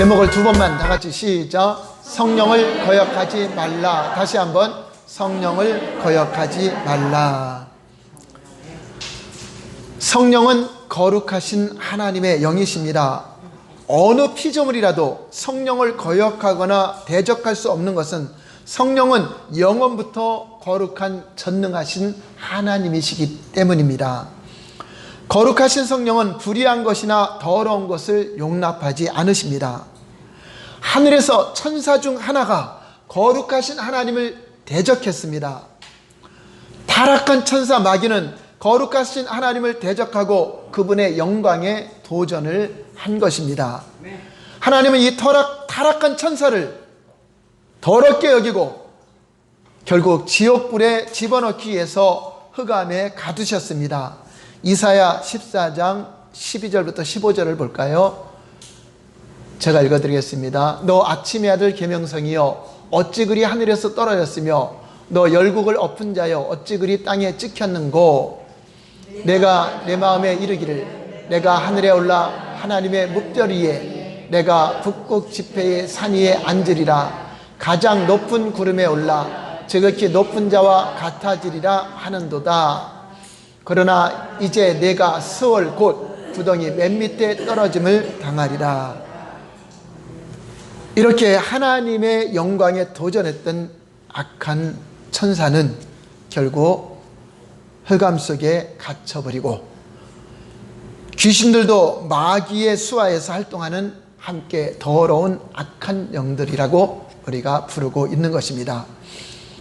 제목을 두 번만 다 같이 시작. 성령을 거역하지 말라. 다시 한번 성령을 거역하지 말라. 성령은 거룩하신 하나님의 영이십니다. 어느 피조물이라도 성령을 거역하거나 대적할 수 없는 것은 성령은 영원부터 거룩한 전능하신 하나님이시기 때문입니다. 거룩하신 성령은 불의한 것이나 더러운 것을 용납하지 않으십니다. 하늘에서 천사 중 하나가 거룩하신 하나님을 대적했습니다. 타락한 천사 마귀는 거룩하신 하나님을 대적하고 그분의 영광에 도전을 한 것입니다. 하나님은 이 타락한 천사를 더럽게 여기고 결국 지옥불에 집어넣기 위해서 흑암에 가두셨습니다. 이사야 14장 12절부터 15절을 볼까요? 제가 읽어드리겠습니다. 너 아침의 아들 계명성이여 어찌 그리 하늘에서 떨어졌으며 너 열국을 엎은 자여 어찌 그리 땅에 찍혔는고 내가 내 마음에 이르기를 내가 하늘에 올라 하나님의 묵별 위에 내가 북극 지폐의 산 위에 앉으리라. 가장 높은 구름에 올라 지극히 높은 자와 같아지리라 하는도다. 그러나 이제 내가 스월 곧 구덩이 맨 밑에 떨어짐을 당하리라. 이렇게 하나님의 영광에 도전했던 악한 천사는 결국 흑암 속에 갇혀버리고 귀신들도 마귀의 수하에서 활동하는 함께 더러운 악한 영들이라고 우리가 부르고 있는 것입니다.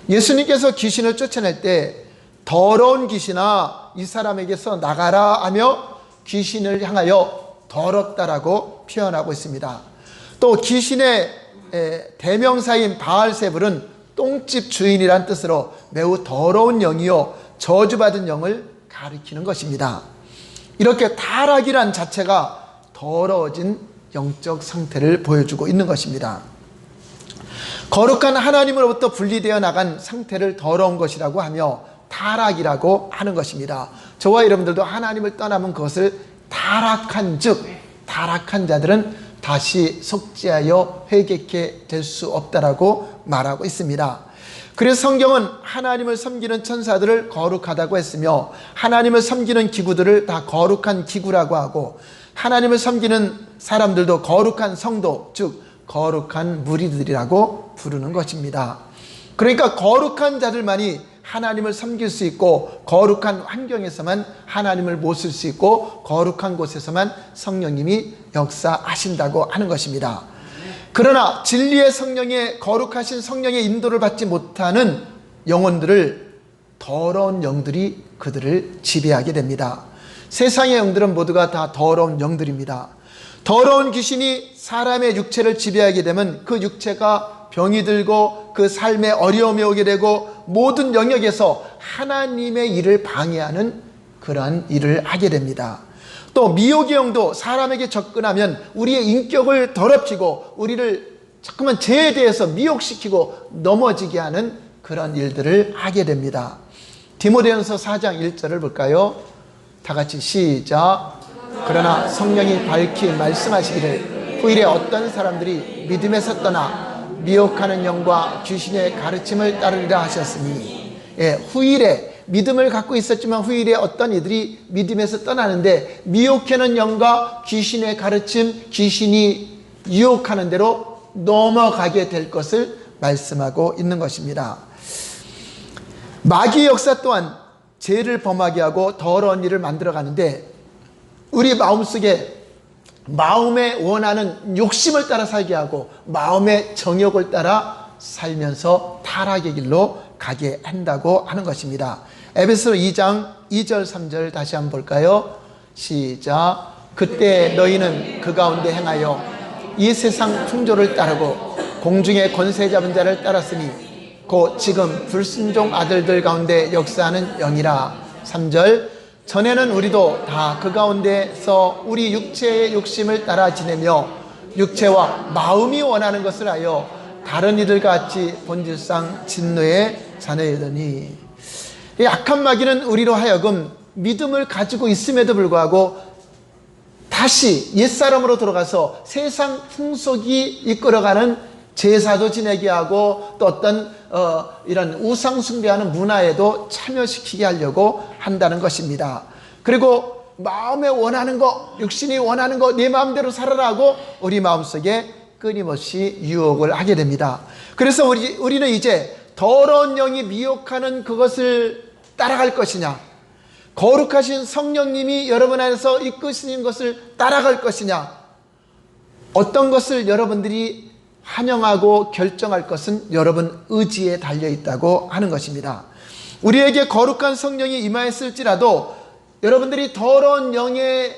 예수님께서 귀신을 쫓아낼 때 더러운 귀신아 이 사람에게서 나가라 하며 귀신을 향하여 더럽다라고 표현하고 있습니다. 또 귀신의 대명사인 바알세불은 똥집 주인이란 뜻으로 매우 더러운 영이요 저주받은 영을 가리키는 것입니다. 이렇게 타락이란 자체가 더러워진 영적 상태를 보여주고 있는 것입니다. 거룩한 하나님으로부터 분리되어 나간 상태를 더러운 것이라고 하며 타락이라고 하는 것입니다. 저와 여러분들도 하나님을 떠나면 그것을 타락한 즉 타락한 자들은 다시 속죄하여 회개케 될 수 없다라고 말하고 있습니다. 그래서 성경은 하나님을 섬기는 천사들을 거룩하다고 했으며 하나님을 섬기는 기구들을 다 거룩한 기구라고 하고 하나님을 섬기는 사람들도 거룩한 성도 즉 거룩한 무리들이라고 부르는 것입니다. 그러니까 거룩한 자들만이 하나님을 섬길 수 있고 거룩한 환경에서만 하나님을 모실 수 있고 거룩한 곳에서만 성령님이 역사하신다고 하는 것입니다. 그러나 진리의 성령의 거룩하신 성령의 인도를 받지 못하는 영혼들을 더러운 영들이 그들을 지배하게 됩니다. 세상의 영들은 모두가 다 더러운 영들입니다. 더러운 귀신이 사람의 육체를 지배하게 되면 그 육체가 병이 들고 그 삶에 어려움이 오게 되고 모든 영역에서 하나님의 일을 방해하는 그러한 일을 하게 됩니다. 또 미혹의 영도 사람에게 접근하면 우리의 인격을 더럽히고 우리를 자꾸만 죄에 대해서 미혹시키고 넘어지게 하는 그런 일들을 하게 됩니다. 디모데전서 4장 1절을 볼까요? 다 같이 시작. 그러나 성령이 밝히 말씀하시기를 후일에 어떤 사람들이 믿음에서 떠나 미혹하는 영과 귀신의 가르침을 따르리라 하셨으니 후일에 믿음을 갖고 있었지만 후일에 어떤 이들이 믿음에서 떠나는데 미혹하는 영과 귀신의 가르침, 귀신이 유혹하는 대로 넘어가게 될 것을 말씀하고 있는 것입니다. 마귀의 역사 또한 죄를 범하게 하고 더러운 일을 만들어가는데 우리 마음속에 마음에 원하는 욕심을 따라 살게 하고 마음의 정욕을 따라 살면서 타락의 길로 가게 한다고 하는 것입니다. 에베소 2장 2절 3절 다시 한번 볼까요? 시작. 그때 너희는 그 가운데 행하여 이 세상 풍조를 따르고 공중의 권세 잡은 자를 따랐으니 곧 지금 불순종 아들들 가운데 역사하는 영이라. 3절. 전에는 우리도 다 그 가운데서 우리 육체의 욕심을 따라 지내며 육체와 마음이 원하는 것을 하여 다른 이들과 같이 본질상 진노의 자녀이더니 악한 마귀는 우리로 하여금 믿음을 가지고 있음에도 불구하고 다시 옛사람으로 돌아가서 세상 풍속이 이끌어가는 제사도 지내게 하고 또 어떤 이런 우상 숭배하는 문화에도 참여시키게 하려고 한다는 것입니다. 그리고 마음에 원하는 거, 육신이 원하는 거 내 마음대로 살아라고 우리 마음속에 끊임없이 유혹을 하게 됩니다. 그래서 우리는 이제 더러운 영이 미혹하는 그것을 따라갈 것이냐, 거룩하신 성령님이 여러분 안에서 이끄시는 것을 따라갈 것이냐, 어떤 것을 여러분들이 환영하고 결정할 것은 여러분 의지에 달려있다고 하는 것입니다. 우리에게 거룩한 성령이 임하였을지라도 여러분들이 더러운 영에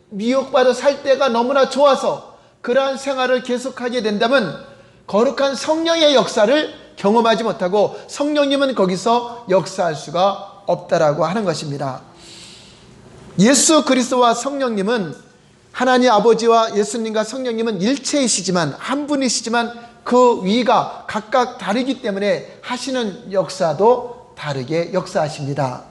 미혹받아 살 때가 너무나 좋아서 그러한 생활을 계속하게 된다면 거룩한 성령의 역사를 경험하지 못하고 성령님은 거기서 역사할 수가 없다라고 하는 것입니다. 예수 그리스도와 성령님은, 하나님 아버지와 예수님과 성령님은 일체이시지만, 한 분이시지만 그 위가 각각 다르기 때문에 하시는 역사도 다르게 역사하십니다.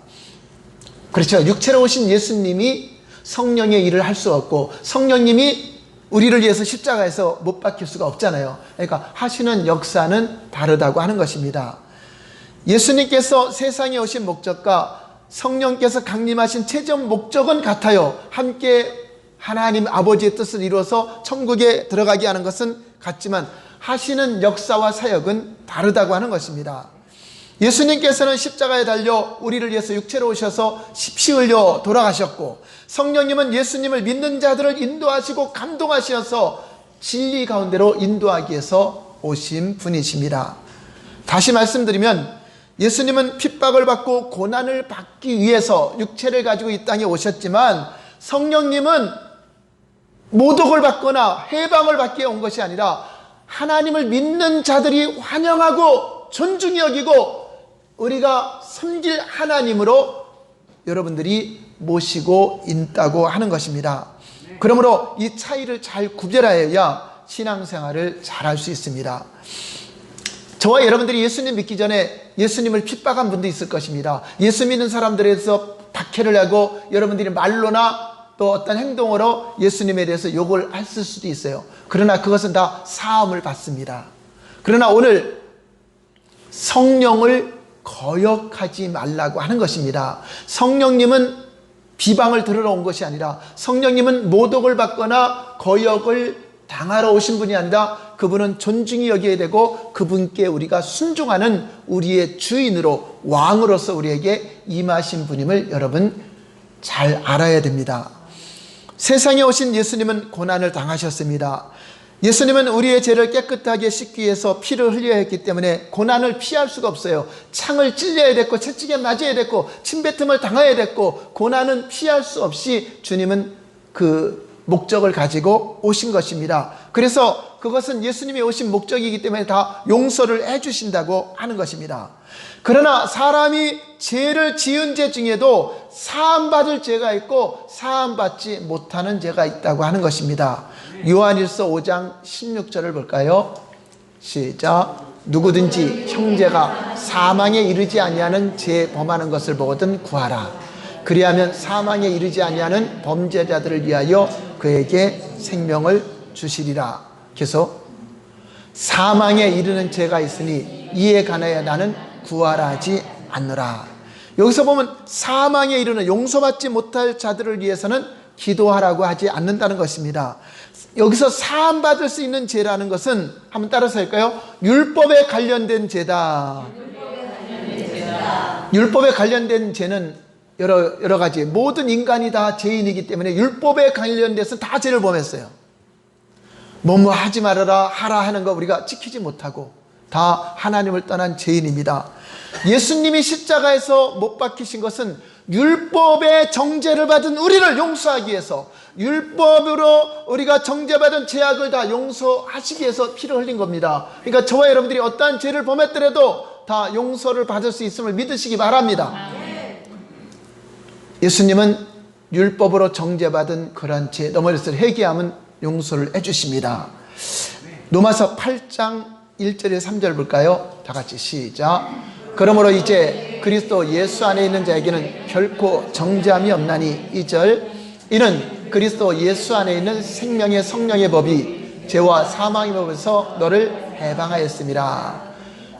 그렇죠. 육체로 오신 예수님이 성령의 일을 할 수 없고 성령님이 우리를 위해서 십자가에서 못 박힐 수가 없잖아요. 그러니까 하시는 역사는 다르다고 하는 것입니다. 예수님께서 세상에 오신 목적과 성령께서 강림하신 최종 목적은 같아요. 함께 하나님 아버지의 뜻을 이루어서 천국에 들어가게 하는 것은 같지만 하시는 역사와 사역은 다르다고 하는 것입니다. 예수님께서는 십자가에 달려 우리를 위해서 육체로 오셔서 피 흘려 돌아가셨고, 성령님은 예수님을 믿는 자들을 인도하시고 감동하셔서 진리 가운데로 인도하기 위해서 오신 분이십니다. 다시 말씀드리면 예수님은 핍박을 받고 고난을 받기 위해서 육체를 가지고 이 땅에 오셨지만, 성령님은 모독을 받거나 해방을 받기 위해 온 것이 아니라 하나님을 믿는 자들이 환영하고 존중히 여기고 우리가 섬길 하나님으로 여러분들이 모시고 있다고 하는 것입니다. 그러므로 이 차이를 잘 구별하여야 신앙생활을 잘할 수 있습니다. 저와 여러분들이 예수님 믿기 전에 예수님을 핍박한 분도 있을 것입니다. 예수 믿는 사람들에서 박해를 하고 여러분들이 말로나 또 어떤 행동으로 예수님에 대해서 욕을 했을 수도 있어요. 그러나 그것은 다 사함을 받습니다. 그러나 오늘 성령을 거역하지 말라고 하는 것입니다. 성령님은 비방을 들으러 온 것이 아니라, 성령님은 모독을 받거나 거역을 당하러 오신 분이 아니라 그분은 존중이 여겨야 되고 그분께 우리가 순종하는 우리의 주인으로, 왕으로서 우리에게 임하신 분임을 여러분 잘 알아야 됩니다. 세상에 오신 예수님은 고난을 당하셨습니다. 예수님은 우리의 죄를 깨끗하게 씻기 위해서 피를 흘려야 했기 때문에 고난을 피할 수가 없어요. 창을 찔려야 됐고 채찍에 맞아야 됐고 침뱉음을 당해야 됐고, 고난은 피할 수 없이 주님은 그 목적을 가지고 오신 것입니다. 그래서 그것은 예수님이 오신 목적이기 때문에 다 용서를 해주신다고 하는 것입니다. 그러나 사람이 죄를 지은 죄 중에도 사함받을 죄가 있고 사함받지 못하는 죄가 있다고 하는 것입니다. 요한일서 5장 16절을 볼까요? 시작. 누구든지 형제가 사망에 이르지 아니하는 죄 범하는 것을 보거든 구하라. 그리하면 사망에 이르지 아니하는 범죄자들을 위하여 그에게 생명을 주시리라. 계속 사망에 이르는 죄가 있으니 이에 관하여 나는 구하라 하지 않노라. 여기서 보면 사망에 이르는, 용서받지 못할 자들을 위해서는 기도하라고 하지 않는다는 것입니다. 여기서 사함받을 수 있는 죄라는 것은 한번 따라서 할까요? 율법에 관련된 죄다. 율법에 관련된 죄는 여러 가지, 모든 인간이 다 죄인이기 때문에 율법에 관련돼서 다 죄를 범했어요. 뭐뭐 하지 말아라 하라 하는 거 우리가 지키지 못하고 다 하나님을 떠난 죄인입니다. 예수님이 십자가에서 못 박히신 것은 율법의 정죄를 받은 우리를 용서하기 위해서, 율법으로 우리가 정죄받은 죄악을 다 용서하시기 위해서 피를 흘린 겁니다. 그러니까 저와 여러분들이 어떠한 죄를 범했더라도 다 용서를 받을 수 있음을 믿으시기 바랍니다. 예수님은 율법으로 정죄받은 그런 죄 너머리를 회개하면 용서를 해주십니다. 로마서 8장 1절에 3절 볼까요? 다 같이 시작. 그러므로 이제 그리스도 예수 안에 있는 자에게는 결코 정죄함이 없나니, 2절, 이는 그리스도 예수 안에 있는 생명의 성령의 법이 죄와 사망의 법에서 너를 해방하였습니다.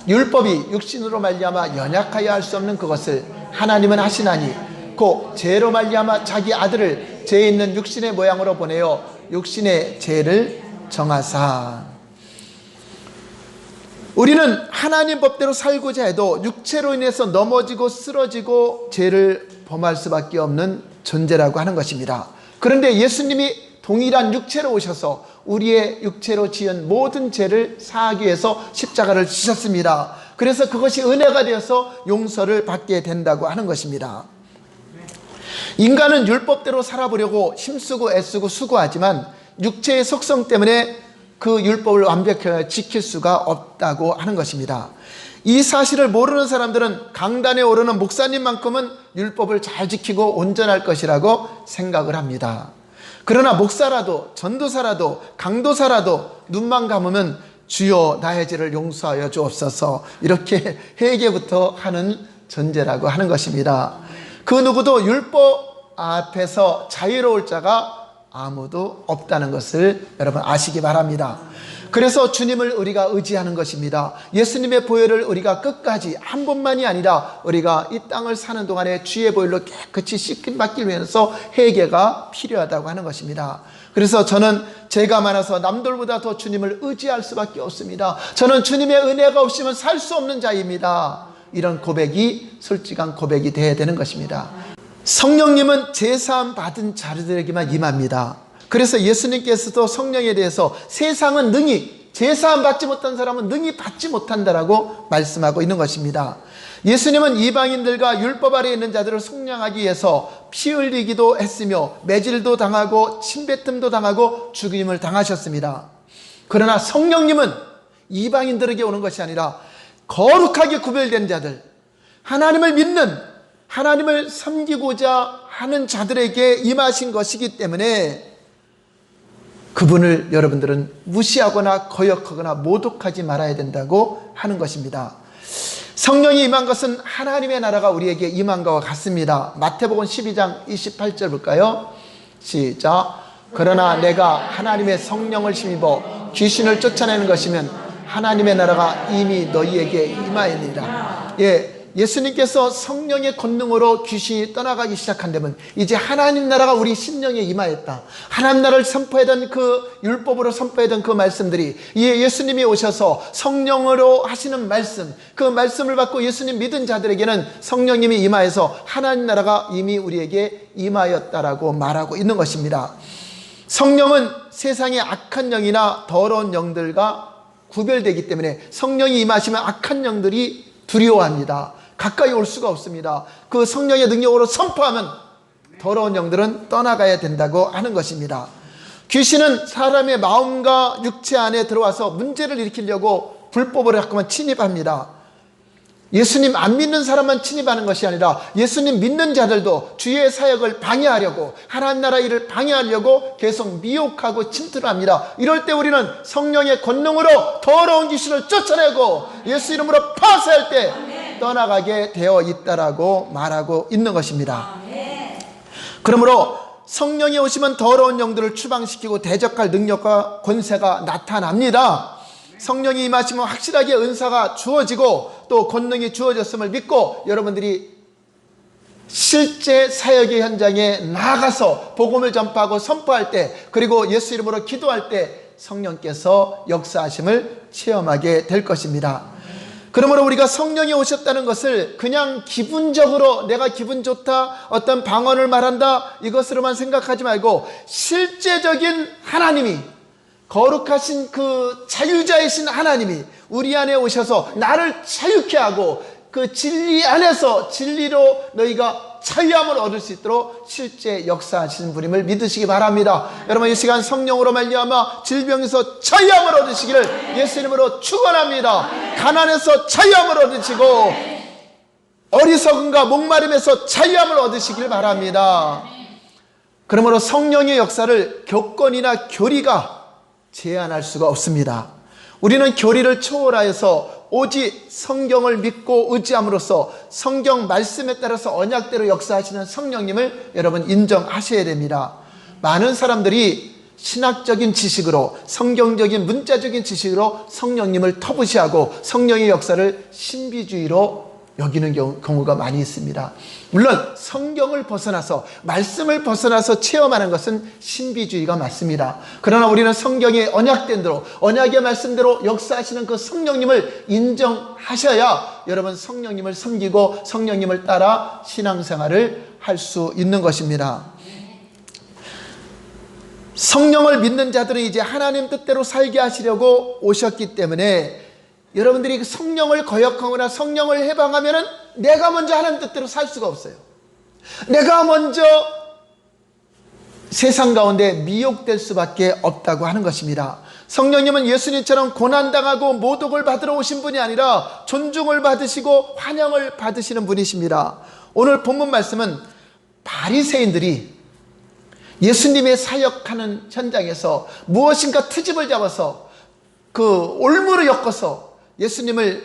율법이 육신으로 말미암아 연약하여 할 수 없는 그것을 하나님은 하시나니 곧 죄로 말미암아 자기 아들을 죄 있는 육신의 모양으로 보내어 육신의 죄를 정하사. 우리는 하나님 법대로 살고자 해도 육체로 인해서 넘어지고 쓰러지고 죄를 범할 수밖에 없는 존재라고 하는 것입니다. 그런데 예수님이 동일한 육체로 오셔서 우리의 육체로 지은 모든 죄를 사하기 위해서 십자가를 지셨습니다. 그래서 그것이 은혜가 되어서 용서를 받게 된다고 하는 것입니다. 인간은 율법대로 살아보려고 힘쓰고 애쓰고 수고하지만 육체의 속성 때문에 그 율법을 완벽하게 지킬 수가 없다고 하는 것입니다. 이 사실을 모르는 사람들은 강단에 오르는 목사님만큼은 율법을 잘 지키고 온전할 것이라고 생각을 합니다. 그러나 목사라도 전도사라도 강도사라도 눈만 감으면 주여 나의 죄를 용서하여 주옵소서 이렇게 회개부터 하는 존재라고 하는 것입니다. 그 누구도 율법 앞에서 자유로울 자가 아무도 없다는 것을 여러분 아시기 바랍니다. 그래서 주님을 우리가 의지하는 것입니다. 예수님의 보혈을 우리가 끝까지 한 번만이 아니라 우리가 이 땅을 사는 동안에 주의 보혈로 깨끗이 씻김 받기 위해서 회개가 필요하다고 하는 것입니다. 그래서 저는 죄가 많아서 남들보다 더 주님을 의지할 수밖에 없습니다. 저는 주님의 은혜가 없으면 살 수 없는 자입니다. 이런 고백이 솔직한 고백이 되어야 되는 것입니다. 성령님은 제사함 받은 자들에게만 임합니다. 그래서 예수님께서도 성령에 대해서 세상은 능히 제사함 받지 못한 사람은 능히 받지 못한다라고 말씀하고 있는 것입니다. 예수님은 이방인들과 율법 아래에 있는 자들을 속량하기 위해서 피 흘리기도 했으며 매질도 당하고 침뱉음도 당하고 죽임을 당하셨습니다. 그러나 성령님은 이방인들에게 오는 것이 아니라 거룩하게 구별된 자들, 하나님을 믿는, 하나님을 섬기고자 하는 자들에게 임하신 것이기 때문에 그분을 여러분들은 무시하거나 거역하거나 모독하지 말아야 된다고 하는 것입니다. 성령이 임한 것은 하나님의 나라가 우리에게 임한 것과 같습니다. 마태복음 12장 28절 볼까요? 시작. 그러나 내가 하나님의 성령을 힘입어 귀신을 쫓아내는 것이면 하나님의 나라가 이미 너희에게 임하였느니라. 예수님께서 성령의 권능으로 귀신이 떠나가기 시작한다면 이제 하나님 나라가 우리 심령에 임하였다. 하나님 나라를 선포하던 그 율법으로 선포하던 그 말씀들이 예수님이 오셔서 성령으로 하시는 말씀, 그 말씀을 받고 예수님 믿은 자들에게는 성령님이 임하여서 하나님 나라가 이미 우리에게 임하였다라고 말하고 있는 것입니다. 성령은 세상의 악한 영이나 더러운 영들과 구별되기 때문에 성령이 임하시면 악한 영들이 두려워합니다. 가까이 올 수가 없습니다. 그 성령의 능력으로 선포하면 더러운 영들은 떠나가야 된다고 하는 것입니다. 귀신은 사람의 마음과 육체 안에 들어와서 문제를 일으키려고 불법으로 자꾸만 침입합니다. 예수님 안 믿는 사람만 침입하는 것이 아니라 예수님 믿는 자들도 주의 사역을 방해하려고, 하나님 나라 일을 방해하려고 계속 미혹하고 침투합니다. 이럴 때 우리는 성령의 권능으로 더러운 귀신을 쫓아내고 예수 이름으로 파쇄할 때 떠나가게 되어 있다라고 말하고 있는 것입니다. 그러므로 성령이 오시면 더러운 영들을 추방시키고 대적할 능력과 권세가 나타납니다. 성령이 임하시면 확실하게 은사가 주어지고 또 권능이 주어졌음을 믿고 여러분들이 실제 사역의 현장에 나가서 복음을 전파하고 선포할 때, 그리고 예수 이름으로 기도할 때 성령께서 역사하심을 체험하게 될 것입니다. 그러므로 우리가 성령이 오셨다는 것을 그냥 기분적으로 내가 기분 좋다, 어떤 방언을 말한다, 이것으로만 생각하지 말고 실제적인 하나님이, 거룩하신 그 자유자이신 하나님이 우리 안에 오셔서 나를 자유케 하고 그 진리 안에서 진리로 너희가 자유함을 얻을 수 있도록 실제 역사하시는 분임을 믿으시기 바랍니다. 여러분, 이 시간 성령으로 말미암아 질병에서 자유함을 얻으시기를 예수 이름으로 축원합니다. 가난에서 자유함을 얻으시고 어리석음과 목마름에서 자유함을 얻으시길 바랍니다. 그러므로 성령의 역사를 교권이나 교리가 제한할 수가 없습니다. 우리는 교리를 초월하여서 오직 성경을 믿고 의지함으로써 성경 말씀에 따라서 언약대로 역사하시는 성령님을 여러분 인정하셔야 됩니다. 많은 사람들이 신학적인 지식으로, 성경적인 문자적인 지식으로 성령님을 터부시하고 성령의 역사를 신비주의로 여기는 경우가 많이 있습니다. 물론 성경을 벗어나서, 말씀을 벗어나서 체험하는 것은 신비주의가 맞습니다. 그러나 우리는 성경의 언약된 대로, 언약의 말씀대로 역사하시는 그 성령님을 인정하셔야 여러분 성령님을 섬기고 성령님을 따라 신앙생활을 할 수 있는 것입니다. 성령을 믿는 자들은 이제 하나님 뜻대로 살게 하시려고 오셨기 때문에 여러분들이 성령을 거역하거나 성령을 해방하면은 내가 먼저 하나님 뜻대로 살 수가 없어요. 내가 먼저 세상 가운데 미혹될 수밖에 없다고 하는 것입니다. 성령님은 예수님처럼 고난당하고 모독을 받으러 오신 분이 아니라 존중을 받으시고 환영을 받으시는 분이십니다. 오늘 본문 말씀은 바리새인들이 예수님의 사역하는 현장에서 무엇인가 트집을 잡아서 그 올무를 엮어서 예수님을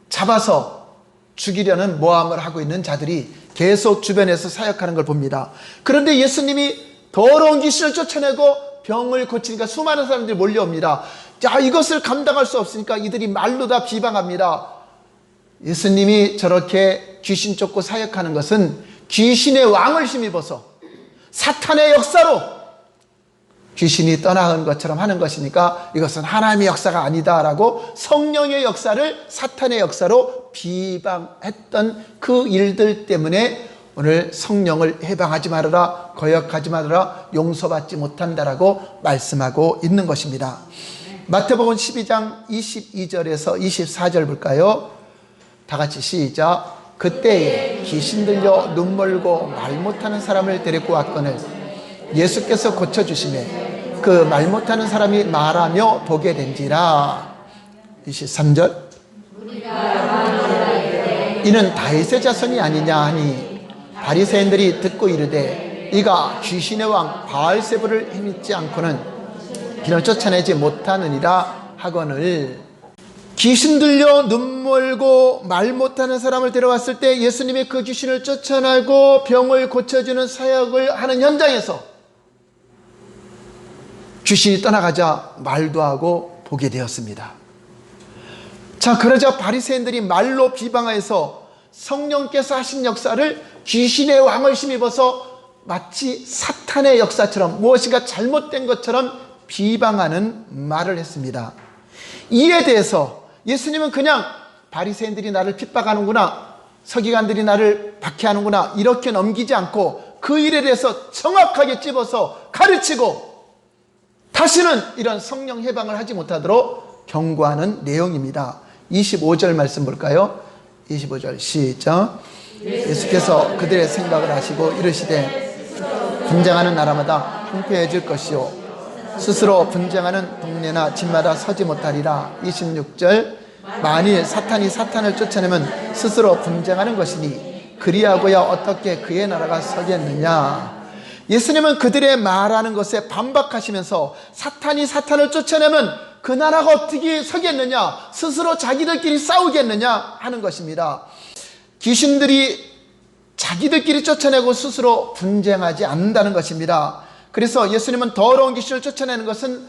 잡아서 죽이려는 모함을 하고 있는 자들이 계속 주변에서 사역하는 걸 봅니다. 그런데 예수님이 더러운 귀신을 쫓아내고 병을 고치니까 수많은 사람들이 몰려옵니다. 자, 이것을 감당할 수 없으니까 이들이 말로 다 비방합니다. 예수님이 저렇게 귀신 쫓고 사역하는 것은 귀신의 왕을 힘입어서 사탄의 역사로 귀신이 떠나간 것처럼 하는 것이니까 이것은 하나님의 역사가 아니다라고 성령의 역사를 사탄의 역사로 비방했던 그 일들 때문에 오늘 성령을 해방하지 말아라, 거역하지 말아라, 용서받지 못한다라고 말씀하고 있는 것입니다. 마태복음 12장 22절에서 24절 볼까요? 다 같이 시작. 그때에 귀신 들려 눈 멀고 말 못하는 사람을 데리고 왔거늘 예수께서 고쳐주시매 그 말 못하는 사람이 말하며 보게 된지라. 23절. 이는 다윗의 자손이 아니냐 하니 바리새인들이 듣고 이르되 이가 귀신의 왕 바알세불을 힘입지 않고는 비를 쫓아내지 못하느니라 하거늘. 귀신 들려 눈 멀고 말 못하는 사람을 데려왔을 때 예수님이 그 귀신을 쫓아내고 병을 고쳐주는 사역을 하는 현장에서 귀신이 떠나가자 말도 하고 보게 되었습니다. 자, 그러자 바리새인들이 말로 비방하여서 성령께서 하신 역사를 귀신의 왕을 힘입어서 마치 사탄의 역사처럼 무엇인가 잘못된 것처럼 비방하는 말을 했습니다. 이에 대해서 예수님은 그냥 바리새인들이 나를 핍박하는구나, 서기관들이 나를 박해하는구나 이렇게 넘기지 않고 그 일에 대해서 정확하게 찝어서 가르치고 다시는 이런 성령 해방을 하지 못하도록 경고하는 내용입니다. 25절 말씀 볼까요? 25절 시작. 예수께서 그들의 생각을 하시고 이르시되 분쟁하는 나라마다 황폐해질 것이요 스스로 분쟁하는 동네나 집마다 서지 못하리라. 26절. 만일 사탄이 사탄을 쫓아내면 스스로 분쟁하는 것이니 그리하고야 어떻게 그의 나라가 서겠느냐. 예수님은 그들의 말하는 것에 반박하시면서 사탄이 사탄을 쫓아내면 그 나라가 어떻게 서겠느냐, 스스로 자기들끼리 싸우겠느냐 하는 것입니다. 귀신들이 자기들끼리 쫓아내고 스스로 분쟁하지 않는다는 것입니다. 그래서 예수님은 더러운 귀신을 쫓아내는 것은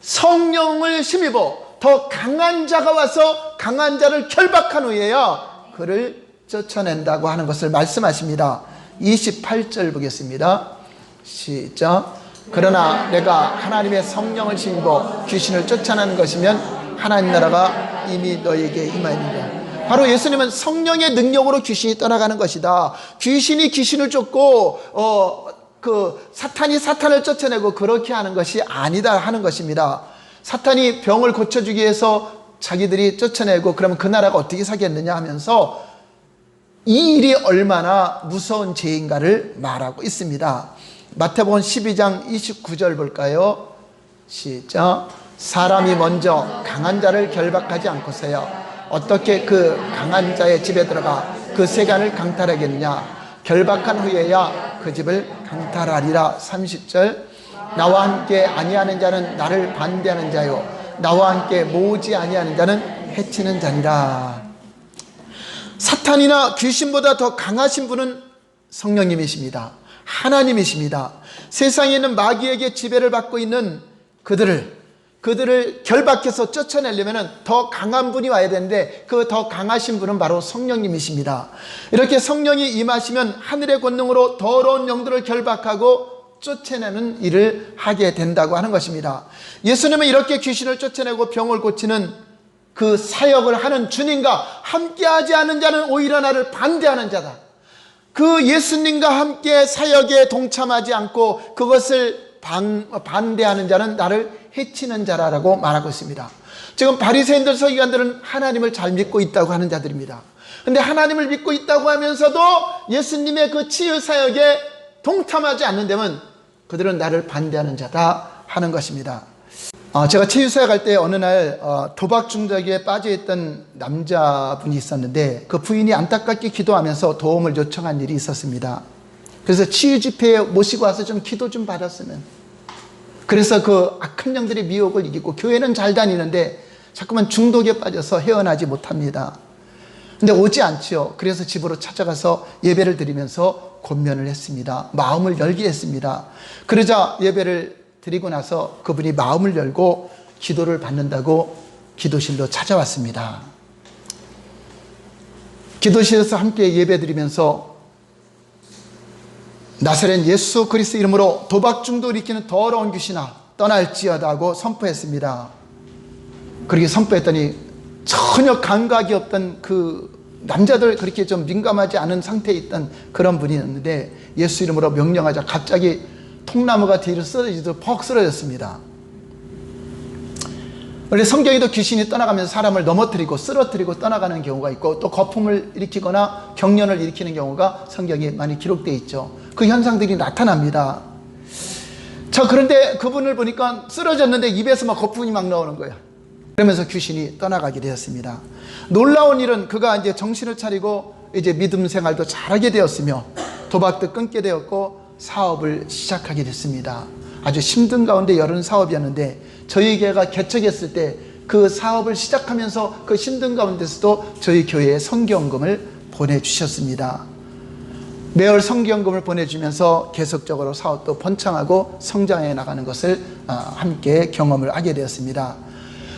성령을 힘입어 더 강한 자가 와서 강한 자를 결박한 후에야 그를 쫓아낸다고 하는 것을 말씀하십니다. 28절 보겠습니다. 시작. 그러나 내가 하나님의 성령을 힘입어 귀신을 쫓아내는 것이면 하나님 나라가 이미 너에게 임하리라. 바로 예수님은 성령의 능력으로 귀신이 떠나가는 것이다. 귀신이 귀신을 쫓고 사탄이 사탄을 쫓아내고 그렇게 하는 것이 아니다 하는 것입니다. 사탄이 병을 고쳐주기 위해서 자기들이 쫓아내고 그러면 그 나라가 어떻게 사겠느냐 하면서 이 일이 얼마나 무서운 죄인가를 말하고 있습니다. 마태복음 12장 29절 볼까요? 시작. 사람이 먼저 강한 자를 결박하지 않고서야 어떻게 그 강한 자의 집에 들어가 그 세간을 강탈하겠느냐. 결박한 후에야 그 집을 강탈하리라. 30절. 나와 함께 아니하는 자는 나를 반대하는 자요 나와 함께 모으지 아니하는 자는 해치는 자니라. 사탄이나 귀신보다 더 강하신 분은 성령님이십니다. 하나님이십니다. 세상에 있는 마귀에게 지배를 받고 있는 그들을 결박해서 쫓아내려면 더 강한 분이 와야 되는데 그 더 강하신 분은 바로 성령님이십니다. 이렇게 성령이 임하시면 하늘의 권능으로 더러운 영들을 결박하고 쫓아내는 일을 하게 된다고 하는 것입니다. 예수님은 이렇게 귀신을 쫓아내고 병을 고치는 그 사역을 하는 주님과 함께하지 않은 자는 오히려 나를 반대하는 자다. 그 예수님과 함께 사역에 동참하지 않고 그것을 반대하는 자는 나를 해치는 자라고 말하고 있습니다. 지금 바리새인들, 서기관들은 하나님을 잘 믿고 있다고 하는 자들입니다. 그런데 하나님을 믿고 있다고 하면서도 예수님의 그 치유 사역에 동참하지 않는다면 그들은 나를 반대하는 자다 하는 것입니다. 제가 치유 사역할 때 어느 날 도박 중독에 빠져있던 남자분이 있었는데 그 부인이 안타깝게 기도하면서 도움을 요청한 일이 있었습니다. 그래서 치유 집회에 모시고 와서 좀 기도 좀 받았으면. 그래서 그 악한 영들의 미혹을 이기고 교회는 잘 다니는데 자꾸만 중독에 빠져서 헤어나지 못합니다. 근데 오지 않지요. 그래서 집으로 찾아가서 예배를 드리면서 권면을 했습니다. 마음을 열게 했습니다. 그러자 예배를 드리고 나서 그분이 마음을 열고 기도를 받는다고 기도실로 찾아왔습니다. 기도실에서 함께 예배 드리면서 나사렛 예수 그리스도 이름으로 도박 중독을 일으키는 더러운 귀신아 떠날지어다 하고 선포했습니다. 그렇게 선포했더니 전혀 감각이 없던 그 남자들 그렇게 좀 민감하지 않은 상태에 있던 그런 분이었는데 예수 이름으로 명령하자 갑자기 통나무가 뒤로 쓰러지듯 퍽 쓰러졌습니다. 원래 성경에도 귀신이 떠나가면서 사람을 넘어뜨리고 쓰러뜨리고 떠나가는 경우가 있고 또 거품을 일으키거나 경련을 일으키는 경우가 성경에 많이 기록되어 있죠. 그 현상들이 나타납니다. 그런데 그분을 보니까 쓰러졌는데 입에서 막 거품이 막 나오는 거예요. 그러면서 귀신이 떠나가게 되었습니다. 놀라운 일은 그가 이제 정신을 차리고 이제 믿음 생활도 잘하게 되었으며 도박도 끊게 되었고 사업을 시작하게 됐습니다. 아주 힘든 가운데 열은 사업이었는데 저희 교회가 개척했을 때 그 사업을 시작하면서 그 힘든 가운데서도 저희 교회에 성경금을 보내주셨습니다. 매월 성경금을 보내주면서 계속적으로 사업도 번창하고 성장해 나가는 것을 함께 경험을 하게 되었습니다.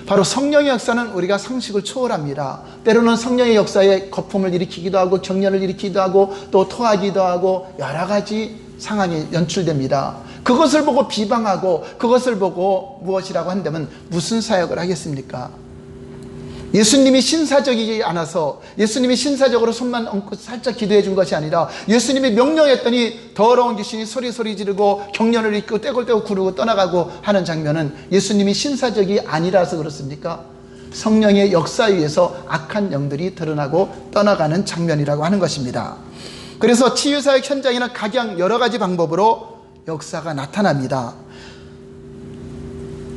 바로 성령의 역사는 우리가 상식을 초월합니다. 때로는 성령의 역사에 거품을 일으키기도 하고 경련을 일으키기도 하고 또 토하기도 하고 여러 가지 상황이 연출됩니다. 그것을 보고 비방하고 그것을 보고 무엇이라고 한다면 무슨 사역을 하겠습니까? 예수님이 신사적이지 않아서 예수님이 신사적으로 손만 얹고 살짝 기도해 준 것이 아니라 예수님이 명령했더니 더러운 귀신이 소리 지르고 경련을 일으키고 떼굴떼굴 구르고 떠나가고 하는 장면은 예수님이 신사적이 아니라서 그렇습니까? 성령의 역사에 의해서 악한 영들이 드러나고 떠나가는 장면이라고 하는 것입니다. 그래서 치유사역 현장에는 각양 여러 가지 방법으로 역사가 나타납니다.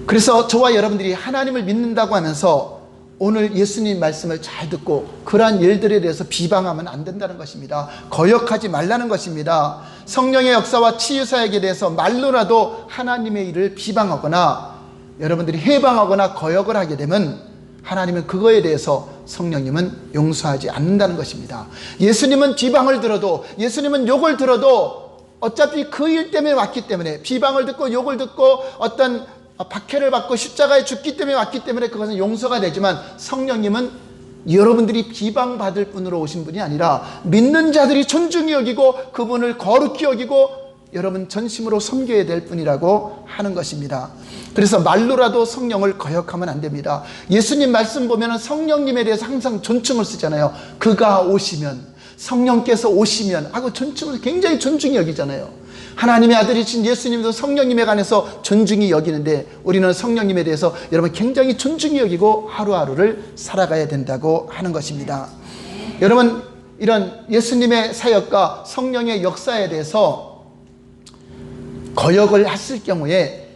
그래서 저와 여러분들이 하나님을 믿는다고 하면서 오늘 예수님 말씀을 잘 듣고 그러한 일들에 대해서 비방하면 안 된다는 것입니다. 거역하지 말라는 것입니다. 성령의 역사와 치유사역에 대해서 말로라도 하나님의 일을 비방하거나 여러분들이 해방하거나 거역을 하게 되면 하나님은 그거에 대해서 성령님은 용서하지 않는다는 것입니다. 예수님은 비방을 들어도 예수님은 욕을 들어도 어차피 그 일 때문에 왔기 때문에 비방을 듣고 욕을 듣고 어떤 박해를 받고 십자가에 죽기 때문에 왔기 때문에 그것은 용서가 되지만 성령님은 여러분들이 비방받을 분으로 오신 분이 아니라 믿는 자들이 존중히 여기고 그분을 거룩히 여기고 여러분 전심으로 섬겨야 될 분이라고 하는 것입니다. 그래서 말로라도 성령을 거역하면 안 됩니다. 예수님 말씀 보면 성령님에 대해서 항상 존칭을 쓰잖아요. 그가 오시면, 성령께서 오시면 하고 존칭을 굉장히 존중히 여기잖아요. 하나님의 아들이신 예수님도 성령님에 관해서 존중히 여기는데 우리는 성령님에 대해서 여러분 굉장히 존중히 여기고 하루하루를 살아가야 된다고 하는 것입니다. 여러분 이런 예수님의 사역과 성령의 역사에 대해서 거역을 했을 경우에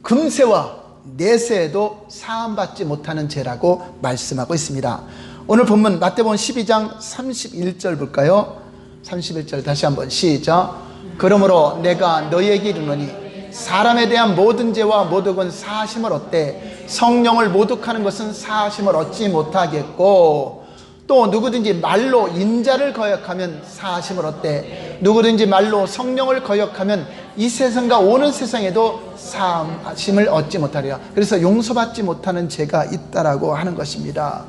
금세와 내세에도 사함받지 못하는 죄라고 말씀하고 있습니다. 오늘 본문 마태복음 12장 31절 볼까요? 31절 다시 한번 시작. 그러므로 내가 너희에게 이르노니 사람에 대한 모든 죄와 모독은 사하심을 얻되 성령을 모독하는 것은 사하심을 얻지 못하겠고 또 누구든지 말로 인자를 거역하면 사하심을 얻되 누구든지 말로 성령을 거역하면 이 세상과 오는 세상에도 사하심을 얻지 못하리라. 그래서 용서받지 못하는 죄가 있다라고 하는 것입니다.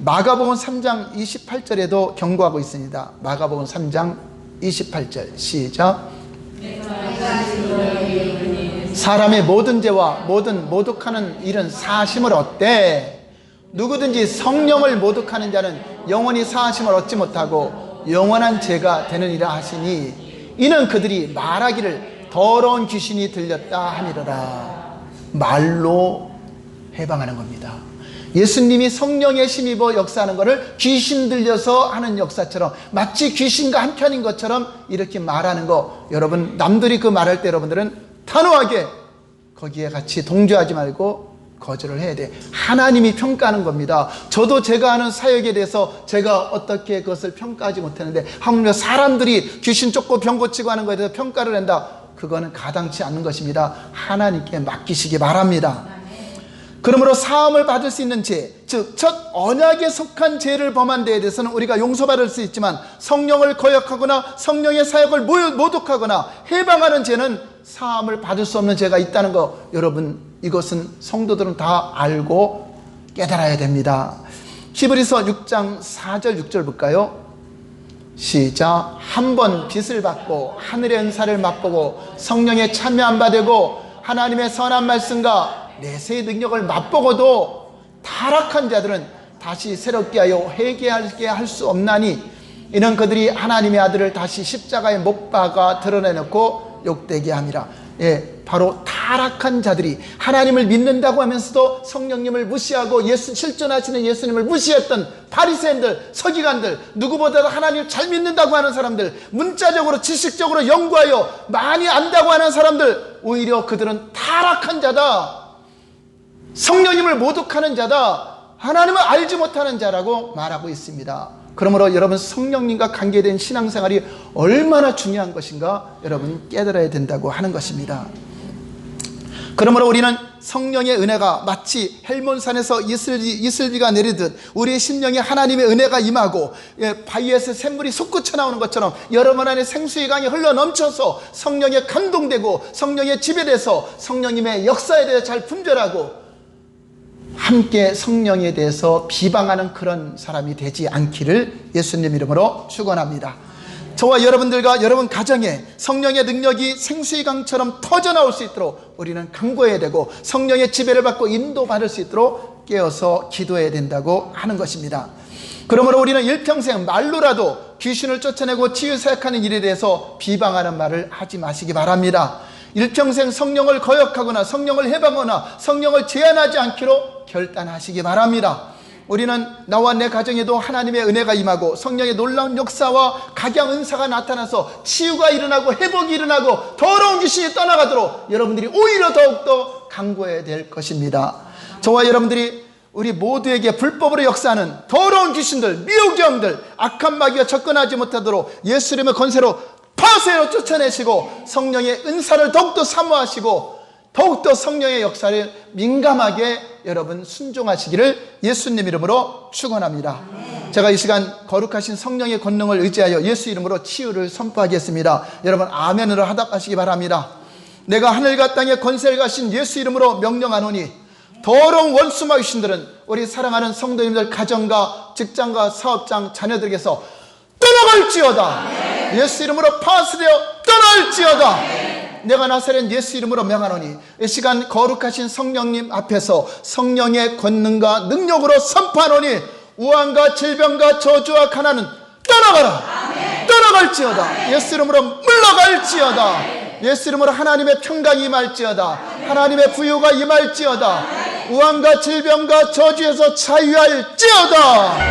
마가복음 3장 28절에도 경고하고 있습니다. 마가복음 3장 28절 시작. 사람의 모든 죄와 모든 모독하는 일은 사하심을 얻되 누구든지 성령을 모독하는 자는 영원히 사하심을 얻지 못하고 영원한 죄가 되느니라 하시니 이는 그들이 말하기를 더러운 귀신이 들렸다 하미러라. 말로 해방하는 겁니다. 예수님이 성령에 힘입어 역사하는 것을 귀신 들려서 하는 역사처럼 마치 귀신과 한편인 것처럼 이렇게 말하는 거, 여러분 남들이 그 말할 때 여러분들은 단호하게 거기에 같이 동조하지 말고 거절을 해야 돼. 하나님이 평가하는 겁니다. 저도 제가 하는 사역에 대해서 제가 어떻게 그것을 평가하지 못했는데 하물며 사람들이 귀신 쫓고 병 고치고 하는 것에 대해서 평가를 한다. 그거는 가당치 않는 것입니다. 하나님께 맡기시기 바랍니다. 그러므로 사함을 받을 수 있는 죄, 즉 첫 언약에 속한 죄를 범한 데에 대해서는 우리가 용서받을 수 있지만 성령을 거역하거나 성령의 사역을 모독하거나 해방하는 죄는 사함을 받을 수 없는 죄가 있다는 거, 여러분 이것은 성도들은 다 알고 깨달아야 됩니다. 히브리서 6장 4절 6절 볼까요? 시작. 한 번 빚을 받고 하늘의 은사를 맛보고 성령에 참여한 바 되고 하나님의 선한 말씀과 내세의 능력을 맛보고도 타락한 자들은 다시 새롭게 하여 회개하게 할 수 없나니 이는 그들이 하나님의 아들을 다시 십자가에 못 박아 드러내놓고 욕되게 함이라. 예, 바로 타락한 자들이 하나님을 믿는다고 하면서도 성령님을 무시하고 실존하시는 예수님을 무시했던 바리새인들, 서기관들, 누구보다도 하나님을 잘 믿는다고 하는 사람들, 문자적으로 지식적으로 연구하여 많이 안다고 하는 사람들, 오히려 그들은 타락한 자다, 성령님을 모독하는 자다, 하나님을 알지 못하는 자라고 말하고 있습니다. 그러므로 여러분 성령님과 관계된 신앙생활이 얼마나 중요한 것인가 여러분 깨달아야 된다고 하는 것입니다. 그러므로 우리는 성령의 은혜가 마치 헬몬산에서 이슬비가 내리듯 우리의 심령에 하나님의 은혜가 임하고 바위에서 샘물이 솟구쳐 나오는 것처럼 여러분 안에 생수의 강이 흘러 넘쳐서 성령에 감동되고 성령에 지배돼서 성령님의 역사에 대해 잘 분별하고 함께 성령에 대해서 비방하는 그런 사람이 되지 않기를 예수님 이름으로 축원합니다. 저와 여러분들과 여러분 가정에 성령의 능력이 생수의 강처럼 터져나올 수 있도록 우리는 간구해야 되고 성령의 지배를 받고 인도받을 수 있도록 깨어서 기도해야 된다고 하는 것입니다. 그러므로 우리는 일평생 말로라도 귀신을 쫓아내고 치유사역하는 일에 대해서 비방하는 말을 하지 마시기 바랍니다. 일평생 성령을 거역하거나 성령을 해방하거나 성령을 제한하지 않기로 결단하시기 바랍니다. 우리는 나와 내 가정에도 하나님의 은혜가 임하고 성령의 놀라운 역사와 각양 은사가 나타나서 치유가 일어나고 회복이 일어나고 더러운 귀신이 떠나가도록 여러분들이 오히려 더욱더 간구해야 될 것입니다. 저와 여러분들이 우리 모두에게 불법으로 역사하는 더러운 귀신들, 미혹의 영들, 악한 마귀가 접근하지 못하도록 예수 이름의 권세로 파쇄로 쫓아내시고 성령의 은사를 더욱더 사모하시고 더욱더 성령의 역사를 민감하게 여러분 순종하시기를 예수님 이름으로 축원합니다. 제가 이 시간 거룩하신 성령의 권능을 의지하여 예수 이름으로 치유를 선포하겠습니다. 여러분 아멘으로 하답하시기 바랍니다. 내가 하늘과 땅의 권세를 가신 예수 이름으로 명령하노니 더러운 원수마 귀신들은 우리 사랑하는 성도님들 가정과 직장과 사업장 자녀들에게서 떠나갈지어다. 예수 이름으로 파쇄되어 떠날지어다. 내가 나사렛 예수 이름으로 명하노니 이 시간 거룩하신 성령님 앞에서 성령의 권능과 능력으로 선포하노니 우환과 질병과 저주와 가난은 떠나가라. 떠나갈지어다. 예수 이름으로 물러갈지어다. 예수 이름으로 하나님의 평강이 임할지어다. 하나님의 부유가 임할지어다. 우환과 질병과 저주에서 자유할지어다.